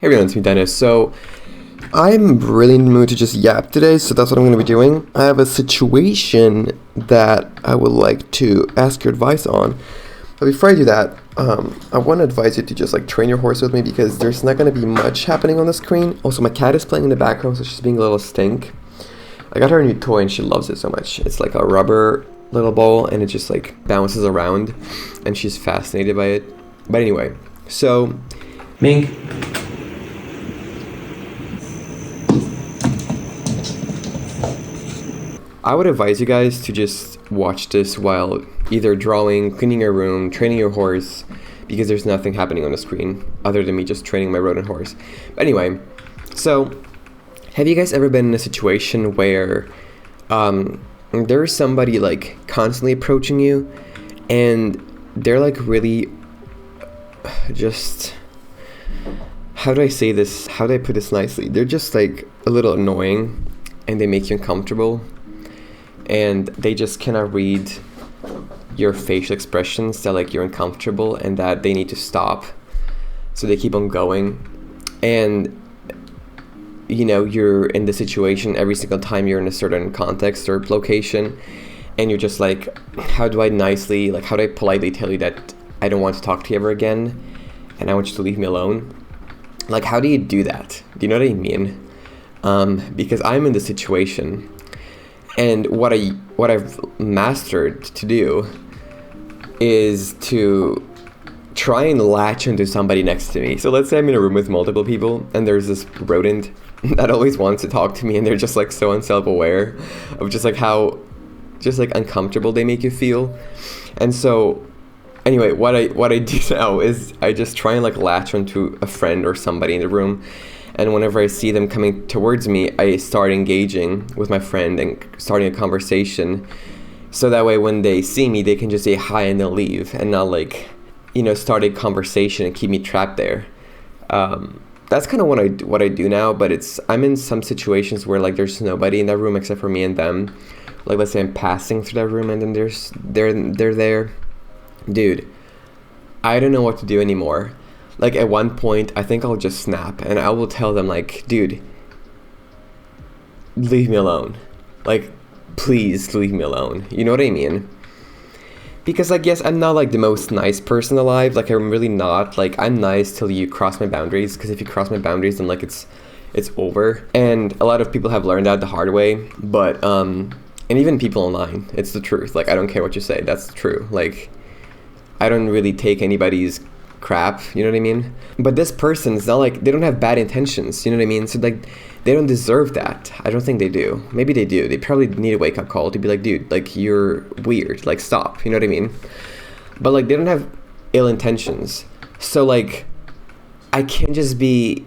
Hey everyone, it's me Dennis. So I'm really in the mood to just yap today, so that's what I'm going to be doing. I have a situation that I would like to ask your advice on. But before I do that, I want to advise you to just train your horse with me because there's not going to be much happening on the screen. Also, my cat is playing in the background, so she's being a little stink. I got her a new toy and she loves it so much. It's like a rubber little ball and it just bounces around and she's fascinated by it. But anyway, so Mink. I would advise you guys to just watch this while either drawing, cleaning your room, training your horse, because there's nothing happening on the screen other than me just training my rodent horse. But anyway, so have you guys ever been in a situation where there's somebody constantly approaching you and they're really just, how do I say this? How do I put this nicely? They're just a little annoying and they make you uncomfortable. And they just cannot read your facial expressions that you're uncomfortable and that they need to stop. So they keep on going. And you're in the situation every single time you're in a certain context or location. And you're just how do I nicely, how do I politely tell you that I don't want to talk to you ever again? And I want you to leave me alone? How do you do that? Do you know what I mean? Because I'm in the situation. And what I've mastered to do is to try and latch onto somebody next to me. So let's say I'm in a room with multiple people and there's this rodent that always wants to talk to me and they're just so unself-aware of just how uncomfortable they make you feel. And so anyway, what I do now is I just try and latch onto a friend or somebody in the room. And whenever I see them coming towards me, I start engaging with my friend and starting a conversation. So that way when they see me, they can just say hi and they'll leave and not start a conversation and keep me trapped there. That's kind of what I do now, but I'm in some situations where there's nobody in that room except for me and them. Let's say I'm passing through that room and then they're there. Dude, I don't know what to do anymore. At one point, I think I'll just snap and I will tell them dude, leave me alone. Please leave me alone. You know what I mean? Because yes, I'm not the most nice person alive. I'm really not. I'm nice till you cross my boundaries. Because if you cross my boundaries, then it's over. And a lot of people have learned that the hard way. But and even people online, it's the truth. I don't care what you say. That's true. I don't really take anybody's crap, you know what I mean? But this person is not they don't have bad intentions, you know what I mean? So they don't deserve that. I don't think they do. Maybe they do. They probably need a wake-up call to be dude, you're weird, stop, you know what I mean? But they don't have ill intentions. So I can't just be,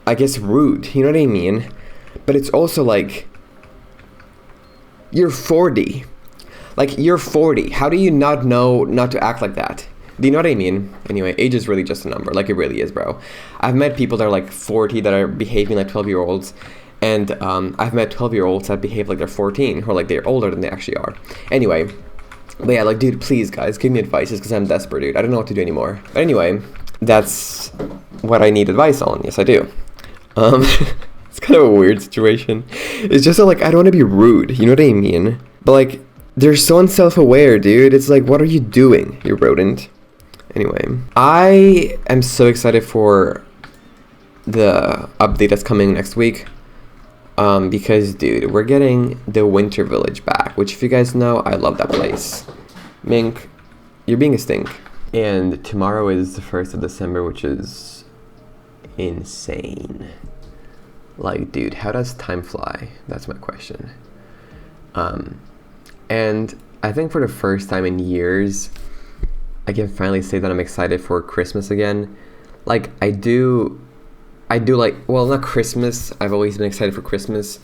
I guess, rude, you know what I mean? But it's also you're 40. You're 40. How do you not know not to act like that? Do you know what I mean? Anyway, age is really just a number. It really is, bro. I've met people that are 40 that are behaving like 12-year-olds. And I've met 12-year-olds that behave like they're 14 or they're older than they actually are. Anyway, but yeah, dude, please, guys, give me advice because I'm desperate, dude. I don't know what to do anymore. But anyway, that's what I need advice on. Yes, I do. It's kind of a weird situation. It's just I don't want to be rude. You know what I mean? But they're so unself-aware, dude. It's what are you doing, you rodent? Anyway, I am so excited for the update that's coming next week. Because, dude, we're getting the Winter Village back, which if you guys know, I love that place. Mink, you're being a stink. And tomorrow is the 1st of December, which is insane. Dude, how does time fly? That's my question. And I think for the first time in years, I can finally say that I'm excited for Christmas again. I do well, not Christmas. I've always been excited for Christmas,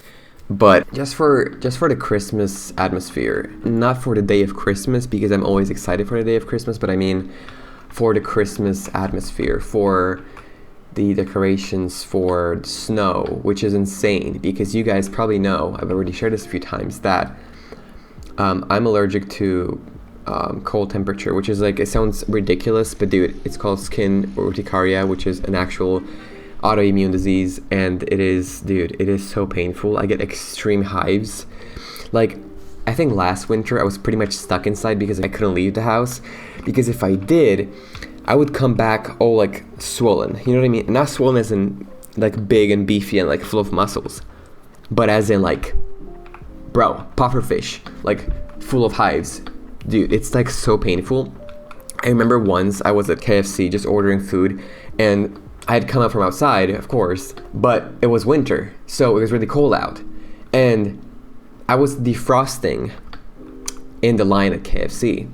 but just for the Christmas atmosphere, not for the day of Christmas because I'm always excited for the day of Christmas, but I mean for the Christmas atmosphere, for the decorations, for the snow, which is insane because you guys probably know, I've already shared this a few times, that I'm allergic to cold temperature, which is like, it sounds ridiculous, but dude, it's called skin urticaria, which is an actual autoimmune disease, and it is so painful. I get extreme hives. Like, I think last winter I was pretty much stuck inside because I couldn't leave the house, because if I did, I would come back all like swollen, you know what I mean? Not swollen as in like big and beefy and like full of muscles, but as in like, bro, puffer fish, like full of hives. Dude, it's like so painful. I remember once I was at KFC just ordering food, and I had come out from outside, of course, but it was winter, so it was really cold out. And I was defrosting in the line at KFC.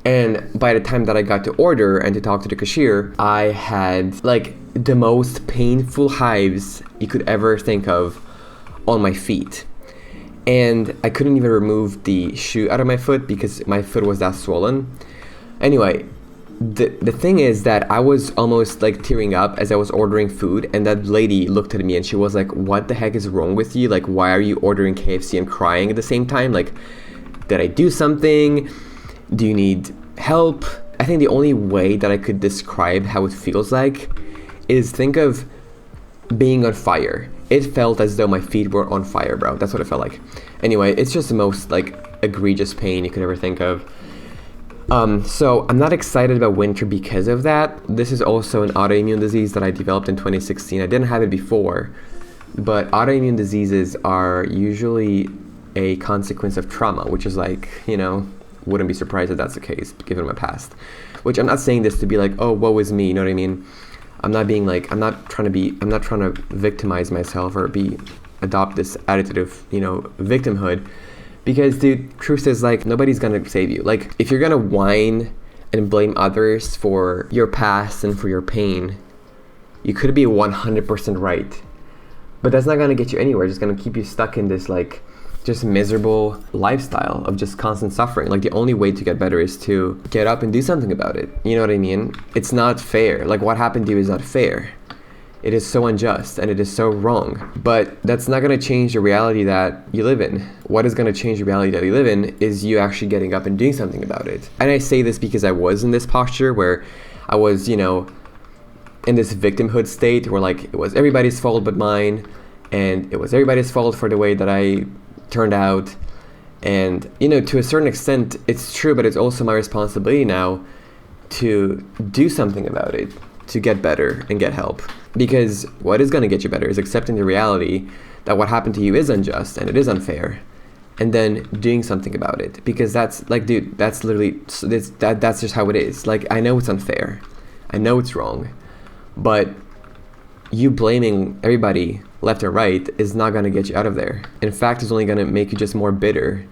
And by the time that I got to order and to talk to the cashier, I had like the most painful hives you could ever think of on my feet. And I couldn't even remove the shoe out of my foot because my foot was that swollen. Anyway, the thing is that I was almost like tearing up as I was ordering food, and that lady looked at me and she was like, what the heck is wrong with you? Like, why are you ordering KFC and crying at the same time? Like, did I do something? Do you need help? I think the only way that I could describe how it feels like is think of being on fire. It felt as though my feet were on fire, bro. That's what it felt like. Anyway, it's just the most like egregious pain you could ever think of. So I'm not excited about winter because of that. This is also an autoimmune disease that I developed in 2016. I didn't have it before, but autoimmune diseases are usually a consequence of trauma, which is like, you know, wouldn't be surprised if that's the case given my past. Which I'm not saying this to be like, oh, woe is me, you know what I mean? I'm not trying to victimize myself or adopt this attitude of, you know, victimhood. Because, dude, truth is, like, nobody's gonna save you. Like, if you're gonna whine and blame others for your past and for your pain, you could be 100% right. But that's not gonna get you anywhere. It's just gonna keep you stuck in this, like, just miserable lifestyle of just constant suffering. Like, the only way to get better is to get up and do something about it. You know what I mean? It's not fair. Like, what happened to you is not fair. It is so unjust and it is so wrong. But that's not going to change the reality that you live in. What is going to change the reality that you live in is you actually getting up and doing something about it. And I say this because I was in this posture where I was, you know, in this victimhood state where like it was everybody's fault but mine, and it was everybody's fault for the way that I turned out. And, you know, to a certain extent it's true, but it's also my responsibility now to do something about it, to get better and get help. Because what is going to get you better is accepting the reality that what happened to you is unjust and it is unfair, and then doing something about it. Because that's like, dude, that's literally, that's just how it is. Like, I know it's unfair, I know it's wrong, but you blaming everybody left and right is not going to get you out of there. In fact, it's only going to make you just more bitter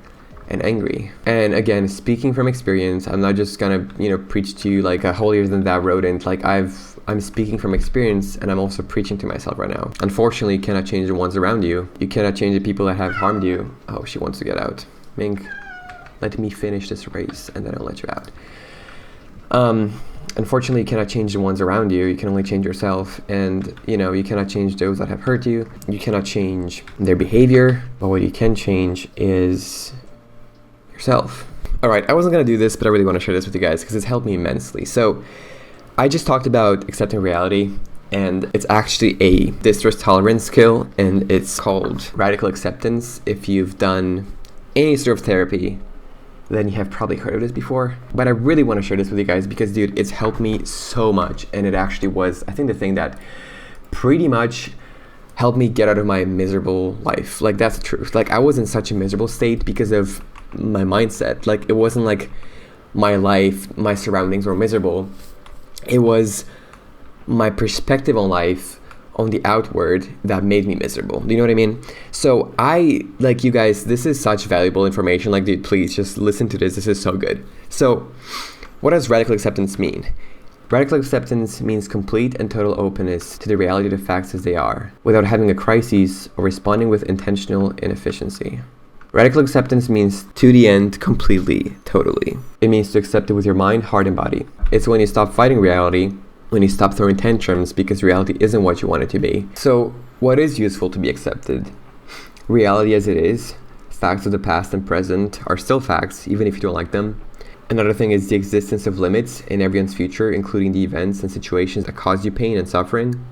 and angry. And again, speaking from experience, I'm not just gonna, you know, preach to you like a holier than thou rodent. Like, I'm speaking from experience, and I'm also preaching to myself right now. Unfortunately, you cannot change the ones around you. You cannot change the people that have harmed you. Oh, she wants to get out. Mink, let me finish this race and then I'll let you out. Unfortunately, you cannot change the ones around you. You can only change yourself. And, you know, you cannot change those that have hurt you. You cannot change their behavior. But what you can change is yourself. All right, I wasn't gonna do this, but I really want to share this with you guys because it's helped me immensely. So I just talked about accepting reality, and it's actually a distress tolerance skill, and it's called radical acceptance. If you've done any sort of therapy, then you have probably heard of this before. But I really want to share this with you guys because, dude, it's helped me so much, and it actually was, I think, the thing that pretty much helped me get out of my miserable life. Like, that's the truth. Like, I was in such a miserable state because of my mindset. Like, it wasn't like my life, my surroundings were miserable. It was my perspective on life, on the outward, that made me miserable. Do you know what I mean? So I, like, you guys, this is such valuable information. Like, dude, please just listen to this. This is so good. So what does radical acceptance mean? Radical acceptance means complete and total openness to the reality of the facts as they are, without having a crisis or responding with intentional inefficiency. Radical acceptance means to the end, completely, totally. It means to accept it with your mind, heart, and body. It's when you stop fighting reality, when you stop throwing tantrums because reality isn't what you want it to be. So what is useful to be accepted? Reality as it is. Facts of the past and present are still facts, even if you don't like them. Another thing is the existence of limits in everyone's future, including the events and situations that cause you pain and suffering,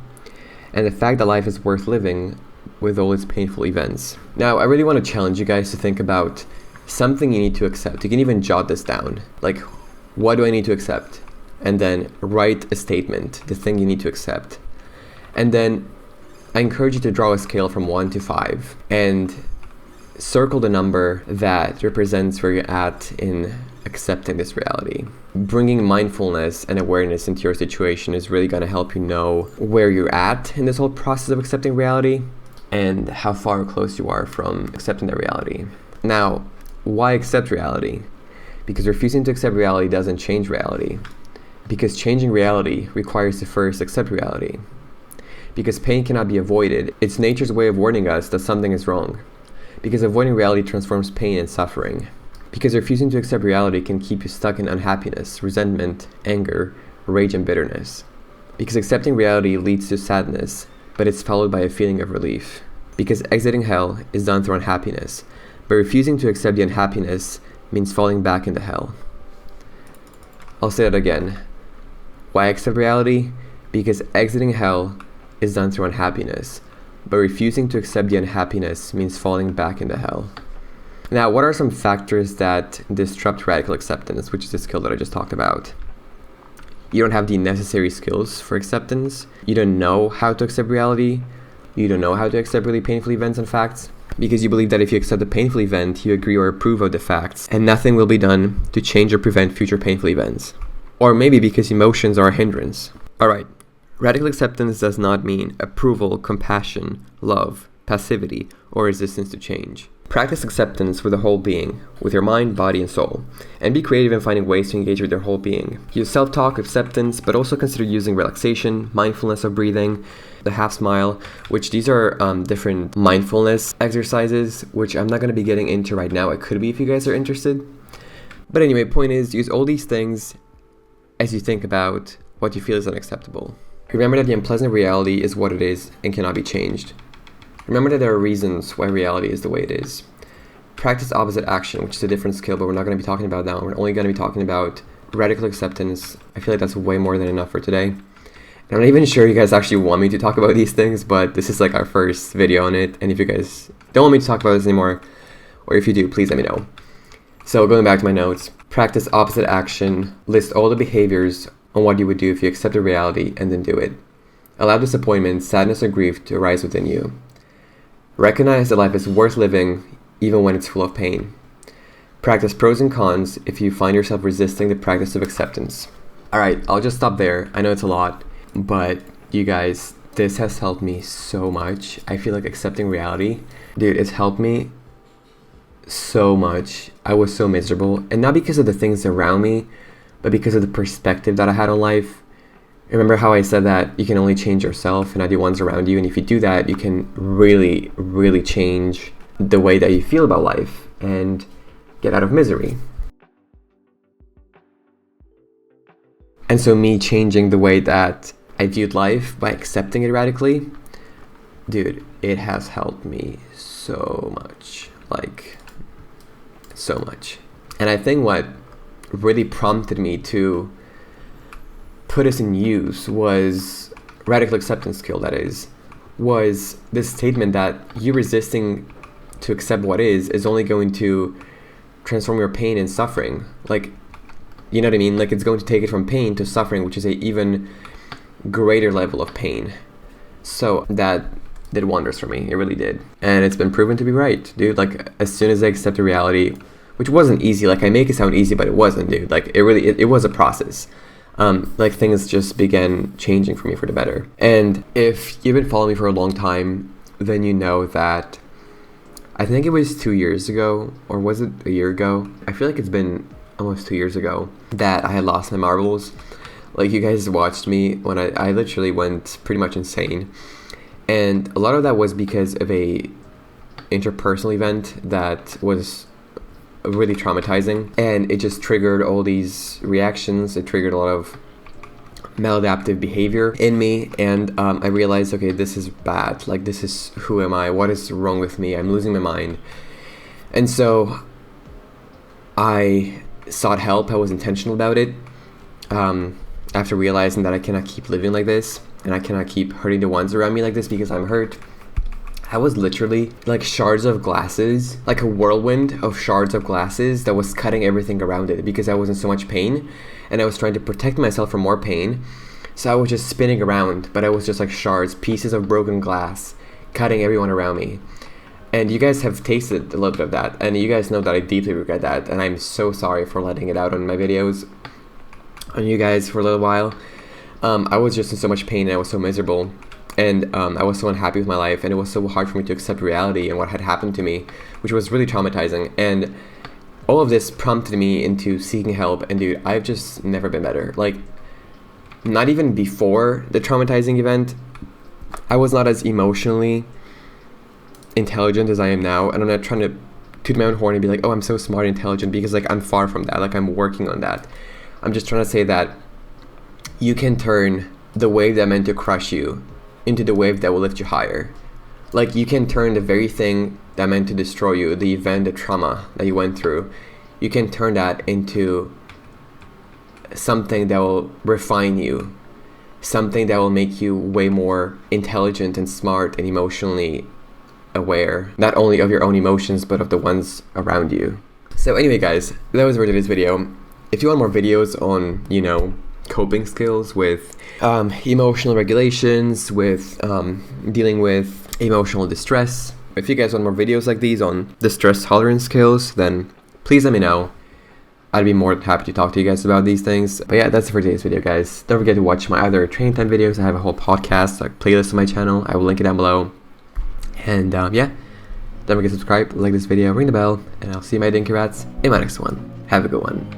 and the fact that life is worth living with all its painful events. Now, I really want to challenge you guys to think about something you need to accept. You can even jot this down. Like, what do I need to accept? And then write a statement, the thing you need to accept. And then I encourage you to draw a scale from 1 to 5 and circle the number that represents where you're at in accepting this reality. Bringing mindfulness and awareness into your situation is really going to help you know where you're at in this whole process of accepting reality and how far or close you are from accepting that reality. Now, why accept reality? Because refusing to accept reality doesn't change reality. Because changing reality requires to first accept reality. Because pain cannot be avoided. It's nature's way of warning us that something is wrong. Because avoiding reality transforms pain and suffering. Because refusing to accept reality can keep you stuck in unhappiness, resentment, anger, rage, and bitterness. Because accepting reality leads to sadness, but it's followed by a feeling of relief. Because exiting hell is done through unhappiness, but refusing to accept the unhappiness means falling back into hell. I'll say that again. Why accept reality? Because exiting hell is done through unhappiness, but refusing to accept the unhappiness means falling back into hell. Now, what are some factors that disrupt radical acceptance, which is the skill that I just talked about? You don't have the necessary skills for acceptance. You don't know how to accept reality. You don't know how to accept really painful events and facts. Because you believe that if you accept a painful event, you agree or approve of the facts, and nothing will be done to change or prevent future painful events. Or maybe because emotions are a hindrance. Alright, radical acceptance does not mean approval, compassion, love, passivity, or resistance to change. Practice acceptance with the whole being, with your mind, body, and soul, and be creative in finding ways to engage with your whole being. Use self-talk, acceptance, but also consider using relaxation, mindfulness of breathing, the half smile, which these are different mindfulness exercises, which I'm not going to be getting into right now. I could be if you guys are interested. But anyway, point is, use all these things as you think about what you feel is unacceptable. Remember that the unpleasant reality is what it is and cannot be changed. Remember that there are reasons why reality is the way it is. Practice opposite action, which is a different skill, but we're not going to be talking about now. We're only going to be talking about radical acceptance. I feel like that's way more than enough for today. And I'm not even sure you guys actually want me to talk about these things, but this is like our first video on it. And if you guys don't want me to talk about this anymore, or if you do, please let me know. So going back to my notes, practice opposite action. List all the behaviors on what you would do if you accepted reality and then do it. Allow disappointment, sadness, or grief to arise within you. Recognize that life is worth living even when it's full of pain. Practice pros and cons if you find yourself resisting the practice of acceptance. Alright, I'll just stop there. I know it's a lot, but you guys, this has helped me so much. I feel like accepting reality, dude, it's helped me so much. I was so miserable, and not because of the things around me, but because of the perspective that I had on life. Remember how I said that you can only change yourself and not the ones around you, and if you do that, you can really, really change the way that you feel about life and get out of misery. And so me changing the way that I viewed life by accepting it radically, dude, it has helped me so much, like so much. And I think what really prompted me to put us in use was radical acceptance skill, that is, was this statement that you resisting to accept what is only going to transform your pain and suffering. Like, you know what I mean? Like, it's going to take it from pain to suffering, which is a even greater level of pain. So that did wonders for me. It really did. And it's been proven to be right, dude. Like, as soon as I accepted reality, which wasn't easy, like I make it sound easy, but it wasn't, dude. Like, it was a process. Like, things just began changing for me for the better. And if you've been following me for a long time, then you know that I think it was 2 years ago, or was it a year ago? I feel like it's been almost 2 years ago that I had lost my marbles. Like, you guys watched me when I literally went pretty much insane. And a lot of that was because of a interpersonal event that was really traumatizing, and it just triggered all these reactions. It triggered a lot of maladaptive behavior in me, and I realized, okay, this is bad. Like, this is, who am I? What is wrong with me? I'm losing my mind. And so I sought help. I was intentional about it. After realizing that I cannot keep living like this, and I cannot keep hurting the ones around me like this because I'm hurt. I was literally like shards of glasses, like a whirlwind of shards of glasses that was cutting everything around it because I was in so much pain, and I was trying to protect myself from more pain. So I was just spinning around, but I was just like shards, pieces of broken glass, cutting everyone around me. And you guys have tasted a little bit of that, and you guys know that I deeply regret that, and I'm so sorry for letting it out on my videos on you guys for a little while. I was just in so much pain, and I was so miserable, and I was so unhappy with my life, and it was so hard for me to accept reality and what had happened to me, which was really traumatizing. And all of this prompted me into seeking help, and dude, I've just never been better. Like, not even before the traumatizing event, I was not as emotionally intelligent as I am now, and I'm not trying to toot my own horn and be like, oh, I'm so smart and intelligent, because like I'm far from that. Like, I'm working on that. I'm just trying to say that you can turn the wave that meant to crush you into the wave that will lift you higher. Like, you can turn the very thing that meant to destroy you, the event, the trauma that you went through, you can turn that into something that will refine you, something that will make you way more intelligent and smart and emotionally aware, not only of your own emotions, but of the ones around you. So anyway, guys, that was for today's video. If you want more videos on, you know, coping skills with emotional regulations, with dealing with emotional distress, if you guys want more videos like these on the stress tolerance skills, then please let me know. I'd be more than happy to talk to you guys about these things. But yeah, that's it for today's video, guys. Don't forget to watch my other training time videos. I have a whole podcast, like playlist on my channel. I will link it down below. And yeah, don't forget to subscribe, like this video, ring the bell, and I'll see my dinky rats in my next one. Have a good one.